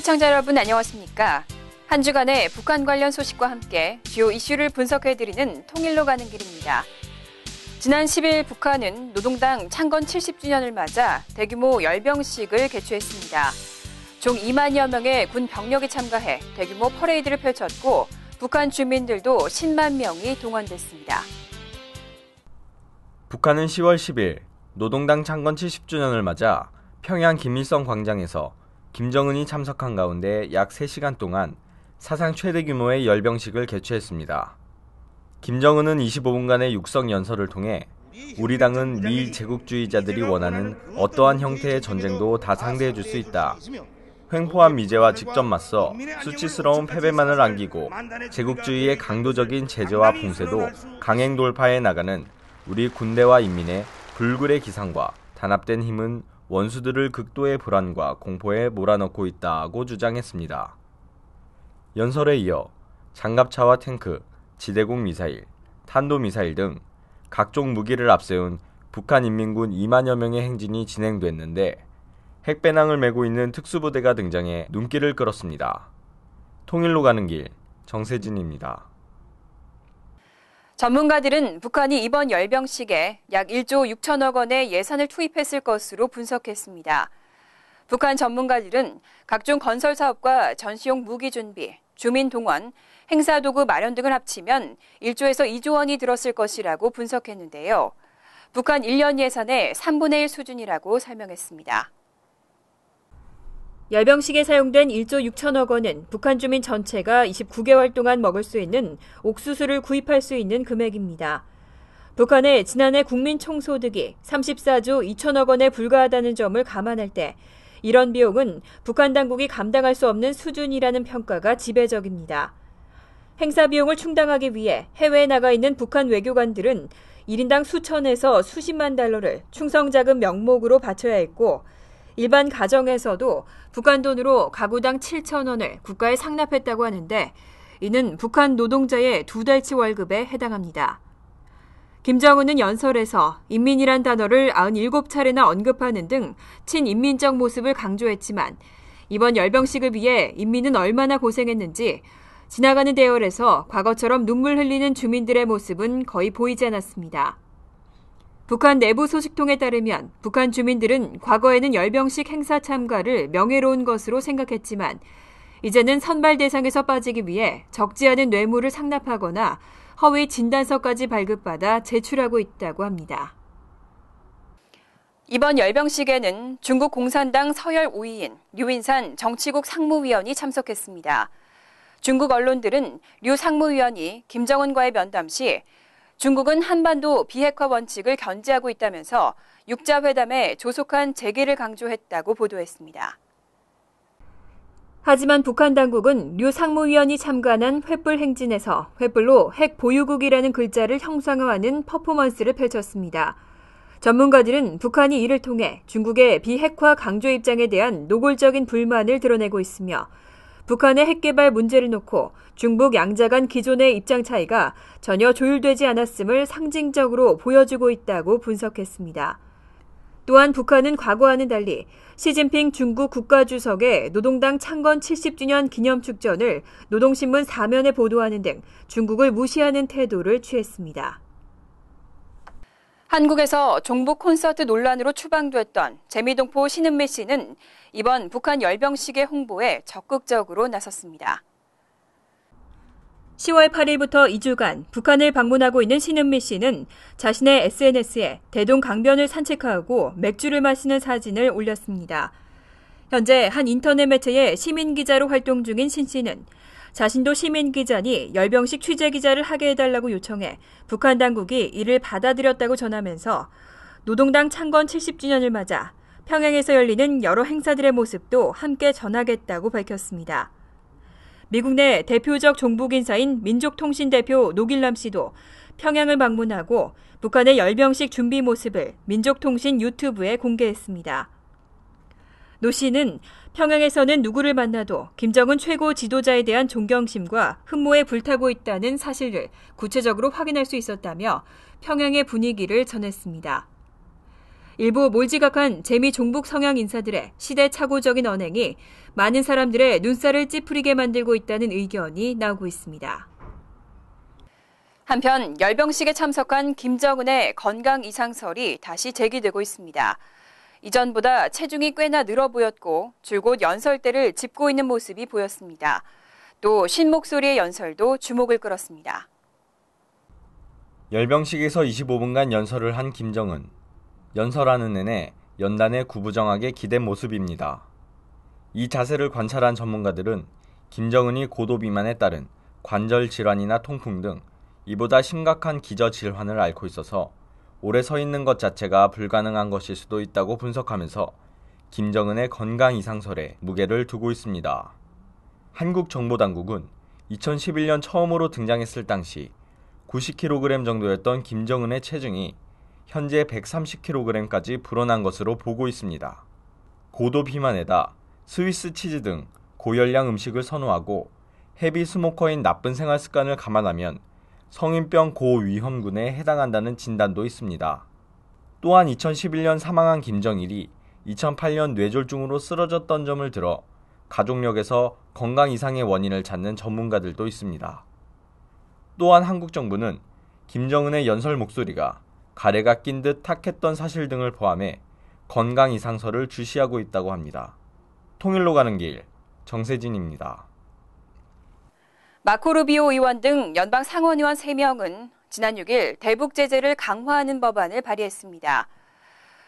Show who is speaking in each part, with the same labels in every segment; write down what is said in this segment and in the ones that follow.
Speaker 1: 시청자 여러분 안녕하십니까? 한 주간의 북한 관련 소식과 함께 주요 이슈를 분석해드리는 통일로 가는 길입니다. 지난 10일 북한은 노동당 창건 70주년을 맞아 대규모 열병식을 개최했습니다. 총 2만여 명의 군 병력이 참가해 대규모 퍼레이드를 펼쳤고 북한 주민들도 10만 명이 동원됐습니다.
Speaker 2: 북한은 10월 10일 노동당 창건 70주년을 맞아 평양 김일성 광장에서 김정은이 참석한 가운데 약 3시간 동안 사상 최대 규모의 열병식을 개최했습니다. 김정은은 25분간의 육성 연설을 통해 우리 당은 미 제국주의자들이 원하는 어떠한 형태의 전쟁도 다 상대해 줄 수 있다. 횡포한 미제와 직접 맞서 수치스러운 패배만을 안기고 제국주의의 강도적인 제재와 봉쇄도 강행 돌파해 나가는 우리 군대와 인민의 불굴의 기상과 단합된 힘은 원수들을 극도의 불안과 공포에 몰아넣고 있다고 주장했습니다. 연설에 이어 장갑차와 탱크, 지대공 미사일, 탄도미사일 등 각종 무기를 앞세운 북한인민군 2만여 명의 행진이 진행됐는데 핵배낭을 메고 있는 특수부대가 등장해 눈길을 끌었습니다. 통일로 가는 길, 정세진입니다.
Speaker 1: 전문가들은 북한이 이번 열병식에 약 1조 6천억 원의 예산을 투입했을 것으로 분석했습니다. 북한 전문가들은 각종 건설 사업과 전시용 무기 준비, 주민 동원, 행사도구 마련 등을 합치면 1조에서 2조 원이 들었을 것이라고 분석했는데요. 북한 1년 예산의 3분의 1 수준이라고 설명했습니다. 열병식에 사용된 1조 6천억 원은 북한 주민 전체가 29개월 동안 먹을 수 있는 옥수수를 구입할 수 있는 금액입니다. 북한의 지난해 국민 총소득이 34조 2천억 원에 불과하다는 점을 감안할 때 이런 비용은 북한 당국이 감당할 수 없는 수준이라는 평가가 지배적입니다. 행사 비용을 충당하기 위해 해외에 나가 있는 북한 외교관들은 1인당 수천에서 수십만 달러를 충성자금 명목으로 바쳐야 했고 일반 가정에서도 북한 돈으로 가구당 7천 원을 국가에 상납했다고 하는데 이는 북한 노동자의 2달치 월급에 해당합니다. 김정은은 연설에서 인민이란 단어를 97차례나 언급하는 등 친인민적 모습을 강조했지만 이번 열병식을 위해 인민은 얼마나 고생했는지 지나가는 대열에서 과거처럼 눈물 흘리는 주민들의 모습은 거의 보이지 않았습니다. 북한 내부 소식통에 따르면 북한 주민들은 과거에는 열병식 행사 참가를 명예로운 것으로 생각했지만 이제는 선발 대상에서 빠지기 위해 적지 않은 뇌물을 상납하거나 허위 진단서까지 발급받아 제출하고 있다고 합니다. 이번 열병식에는 중국 공산당 서열 5위인 류인산 정치국 상무위원이 참석했습니다. 중국 언론들은 류 상무위원이 김정은과의 면담 시 중국은 한반도 비핵화 원칙을 견지하고 있다면서 육자회담에 조속한 재개를 강조했다고 보도했습니다. 하지만 북한 당국은 류 상무위원이 참관한 횃불 행진에서 횃불로 핵 보유국이라는 글자를 형상화하는 퍼포먼스를 펼쳤습니다. 전문가들은 북한이 이를 통해 중국의 비핵화 강조 입장에 대한 노골적인 불만을 드러내고 있으며 북한의 핵개발 문제를 놓고 중북 양자 간 기존의 입장 차이가 전혀 조율되지 않았음을 상징적으로 보여주고 있다고 분석했습니다. 또한 북한은 과거와는 달리 시진핑 중국 국가주석의 노동당 창건 70주년 기념축전을 노동신문 4면에 보도하는 등 중국을 무시하는 태도를 취했습니다. 한국에서 종북 콘서트 논란으로 추방됐던 재미동포 신은미 씨는 이번 북한 열병식의 홍보에 적극적으로 나섰습니다. 10월 8일부터 2주간 북한을 방문하고 있는 신은미 씨는 자신의 SNS에 대동 강변을 산책하고 맥주를 마시는 사진을 올렸습니다. 현재 한 인터넷 매체의 시민기자로 활동 중인 신 씨는 자신도 시민기자니 열병식 취재기자를 하게 해달라고 요청해 북한 당국이 이를 받아들였다고 전하면서 노동당 창건 70주년을 맞아 평양에서 열리는 여러 행사들의 모습도 함께 전하겠다고 밝혔습니다. 미국 내 대표적 종북 인사인 민족통신 대표 노길남 씨도 평양을 방문하고 북한의 열병식 준비 모습을 민족통신 유튜브에 공개했습니다. 노 씨는 평양에서는 누구를 만나도 김정은 최고 지도자에 대한 존경심과 흠모에 불타고 있다는 사실을 구체적으로 확인할 수 있었다며 평양의 분위기를 전했습니다. 일부 몰지각한 재미 종북 성향 인사들의 시대착오적인 언행이 많은 사람들의 눈살을 찌푸리게 만들고 있다는 의견이 나오고 있습니다. 한편 열병식에 참석한 김정은의 건강 이상설이 다시 제기되고 있습니다. 이전보다 체중이 꽤나 늘어 보였고 줄곧 연설대를 짚고 있는 모습이 보였습니다. 또 쉰 목소리의 연설도 주목을 끌었습니다.
Speaker 2: 열병식에서 25분간 연설을 한 김정은. 연설하는 내내 연단에 구부정하게 기댄 모습입니다. 이 자세를 관찰한 전문가들은 김정은이 고도 비만에 따른 관절 질환이나 통풍 등 이보다 심각한 기저 질환을 앓고 있어서 오래 서 있는 것 자체가 불가능한 것일 수도 있다고 분석하면서 김정은의 건강 이상설에 무게를 두고 있습니다. 한국 정보당국은 2011년 처음으로 등장했을 당시 90kg 정도였던 김정은의 체중이 현재 130kg까지 불어난 것으로 보고 있습니다. 고도 비만에다 스위스 치즈 등 고열량 음식을 선호하고 헤비 스모커인 나쁜 생활 습관을 감안하면 성인병 고위험군에 해당한다는 진단도 있습니다. 또한 2011년 사망한 김정일이 2008년 뇌졸중으로 쓰러졌던 점을 들어 가족력에서 건강 이상의 원인을 찾는 전문가들도 있습니다. 또한 한국 정부는 김정은의 연설 목소리가 가래가 낀 듯 탁했던 사실 등을 포함해 건강 이상설을 주시하고 있다고 합니다. 통일로 가는 길, 정세진입니다.
Speaker 1: 마코 루비오 의원 등 연방 상원의원 3명은 지난 6일 대북 제재를 강화하는 법안을 발의했습니다.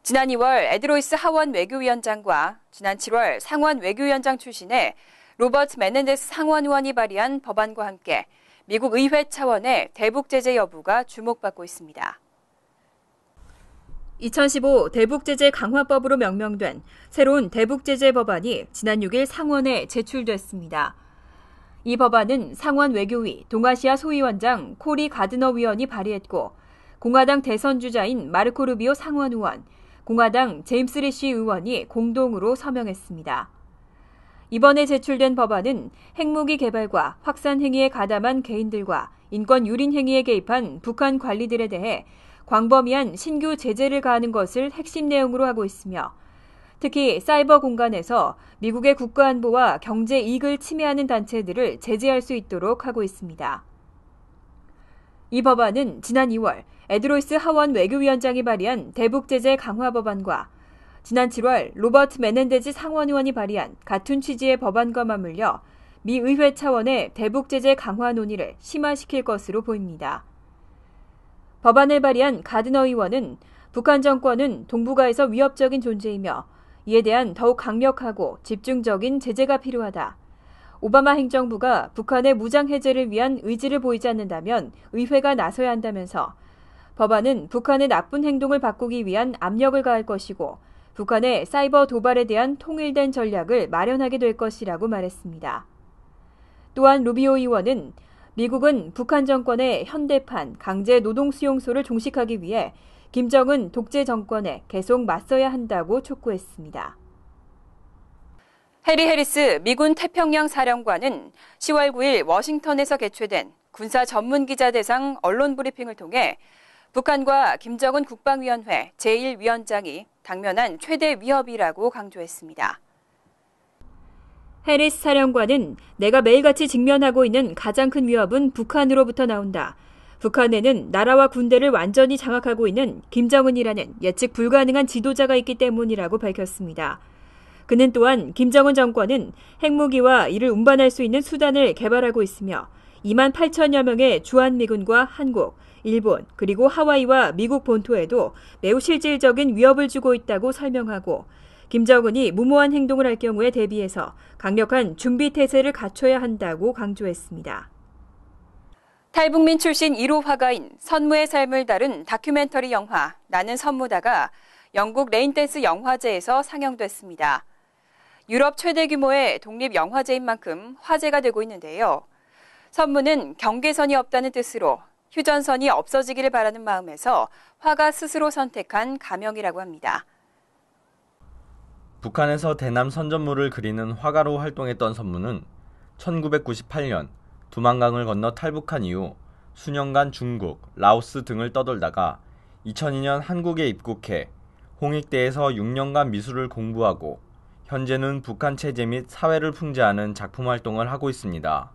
Speaker 1: 지난 2월 에드로이스 하원 외교위원장과 지난 7월 상원 외교위원장 출신의 로버트 메넨데스 상원의원이 발의한 법안과 함께 미국 의회 차원의 대북 제재 여부가 주목받고 있습니다. 2015 대북 제재 강화법으로 명명된 새로운 대북 제재 법안이 지난 6일 상원에 제출됐습니다. 이 법안은 상원 외교위 동아시아 소위원장 코리 가드너 위원이 발의했고 공화당 대선 주자인 마르코 루비오 상원 의원, 공화당 제임스 리시 의원이 공동으로 서명했습니다. 이번에 제출된 법안은 핵무기 개발과 확산 행위에 가담한 개인들과 인권 유린 행위에 개입한 북한 관리들에 대해 광범위한 신규 제재를 가하는 것을 핵심 내용으로 하고 있으며 특히 사이버 공간에서 미국의 국가안보와 경제 이익을 침해하는 단체들을 제재할 수 있도록 하고 있습니다. 이 법안은 지난 2월 에드로이스 하원 외교위원장이 발의한 대북 제재 강화 법안과 지난 7월 로버트 메넨데즈 상원의원이 발의한 같은 취지의 법안과 맞물려 미 의회 차원의 대북 제재 강화 논의를 심화시킬 것으로 보입니다. 법안을 발의한 가드너 의원은 북한 정권은 동북아에서 위협적인 존재이며 이에 대한 더욱 강력하고 집중적인 제재가 필요하다. 오바마 행정부가 북한의 무장 해제를 위한 의지를 보이지 않는다면 의회가 나서야 한다면서 법안은 북한의 나쁜 행동을 바꾸기 위한 압력을 가할 것이고 북한의 사이버 도발에 대한 통일된 전략을 마련하게 될 것이라고 말했습니다. 또한 루비오 의원은 미국은 북한 정권의 현대판 강제 노동 수용소를 종식하기 위해 김정은 독재 정권에 계속 맞서야 한다고 촉구했습니다. 해리 해리스 미군 태평양 사령관은 10월 9일 워싱턴에서 개최된 군사 전문 기자 대상 언론 브리핑을 통해 북한과 김정은 국방위원회 제1위원장이 당면한 최대 위협이라고 강조했습니다. 해리스 사령관은 내가 매일같이 직면하고 있는 가장 큰 위협은 북한으로부터 나온다. 북한에는 나라와 군대를 완전히 장악하고 있는 김정은이라는 예측 불가능한 지도자가 있기 때문이라고 밝혔습니다. 그는 또한 김정은 정권은 핵무기와 이를 운반할 수 있는 수단을 개발하고 있으며 2만 8천여 명의 주한미군과 한국, 일본, 그리고 하와이와 미국 본토에도 매우 실질적인 위협을 주고 있다고 설명하고 김정은이 무모한 행동을 할 경우에 대비해서 강력한 준비 태세를 갖춰야 한다고 강조했습니다. 탈북민 출신 1호 화가인 선무의 삶을 다룬 다큐멘터리 영화 나는 선무다가 영국 레인댄스 영화제에서 상영됐습니다. 유럽 최대 규모의 독립영화제인 만큼 화제가 되고 있는데요. 선무는 경계선이 없다는 뜻으로 휴전선이 없어지기를 바라는 마음에서 화가 스스로 선택한 가명이라고 합니다.
Speaker 2: 북한에서 대남 선전물을 그리는 화가로 활동했던 선무는 1998년 두만강을 건너 탈북한 이후 수년간 중국, 라오스 등을 떠돌다가 2002년 한국에 입국해 홍익대에서 6년간 미술을 공부하고 현재는 북한 체제 및 사회를 풍자하는 작품 활동을 하고 있습니다.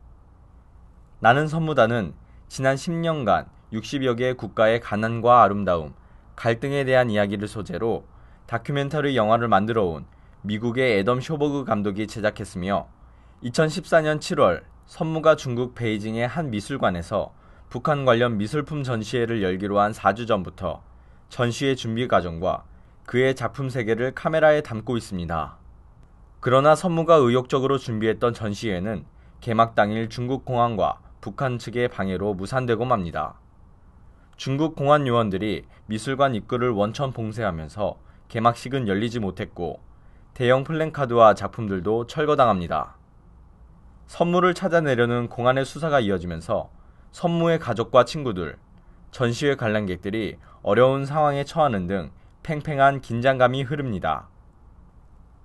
Speaker 2: 나는 선무단은 지난 10년간 60여 개의 국가의 가난과 아름다움, 갈등에 대한 이야기를 소재로 다큐멘터리 영화를 만들어 온 미국의 애덤 쇼버그 감독이 제작했으며 2014년 7월 선무가 중국 베이징의 한 미술관에서 북한 관련 미술품 전시회를 열기로 한 4주 전부터 전시회 준비 과정과 그의 작품 세계를 카메라에 담고 있습니다. 그러나 선무가 의욕적으로 준비했던 전시회는 개막 당일 중국 공안과 북한 측의 방해로 무산되고 맙니다. 중국 공안 요원들이 미술관 입구를 원천 봉쇄하면서 개막식은 열리지 못했고 대형 플랜카드와 작품들도 철거당합니다. 선무를 찾아내려는 공안의 수사가 이어지면서 선무의 가족과 친구들, 전시회 관람객들이 어려운 상황에 처하는 등 팽팽한 긴장감이 흐릅니다.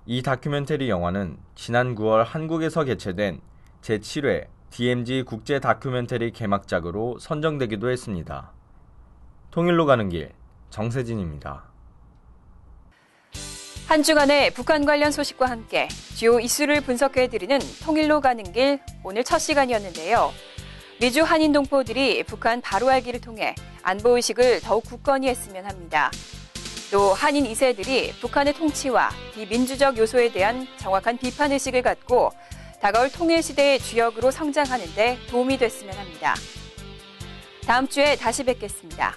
Speaker 2: 이 다큐멘터리 영화는 지난 9월 한국에서 개최된 제7회 DMZ 국제 다큐멘터리 개막작으로 선정되기도 했습니다. 통일로 가는 길, 정세진입니다.
Speaker 1: 한 주간의 북한 관련 소식과 함께 주요 이슈를 분석해드리는 통일로 가는 길, 오늘 첫 시간이었는데요. 미주 한인 동포들이 북한 바로 알기를 통해 안보의식을 더욱 굳건히 했으면 합니다. 또 한인 2세들이 북한의 통치와 비민주적 요소에 대한 정확한 비판의식을 갖고 다가올 통일시대의 주역으로 성장하는 데 도움이 됐으면 합니다. 다음 주에 다시 뵙겠습니다.